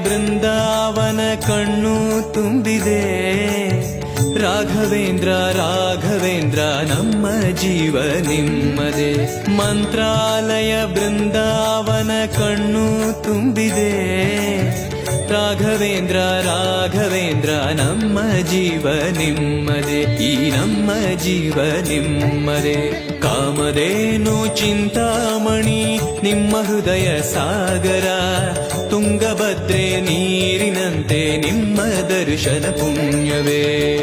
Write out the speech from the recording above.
ಬೃಂದಾವನ ಕಣ್ಣು ತುಂಬಿದೆ. ರಾಘವೇಂದ್ರ ರಾಘವೇಂದ್ರ ನಮ್ಮ ಜೀವ ನಿಮ್ಮದೆ. ಮಂತ್ರಾಲಯ ಬೃಂದಾವನ ಕಣ್ಣು ತುಂಬಿದೆ. ರಾಘವೇಂದ್ರ ರಾಘವೇಂದ್ರ ನಮ್ಮ ಜೀವ ನಿಮ್ಮದೆ. ಈ ನಮ್ಮ ಜೀವ ನಿಮ್ಮದೆ. ಕಾಮಧೇನು ಚಿಂತಾಮಣಿ ನಿಮ್ಮ ಹೃದಯ ಸಾಗರ. ತುಂಗಭದ್ರೆ ನೀರಿನಂತೆ ನಿಮ್ಮ ದರ್ಶನ ಪುಣ್ಯವೇ.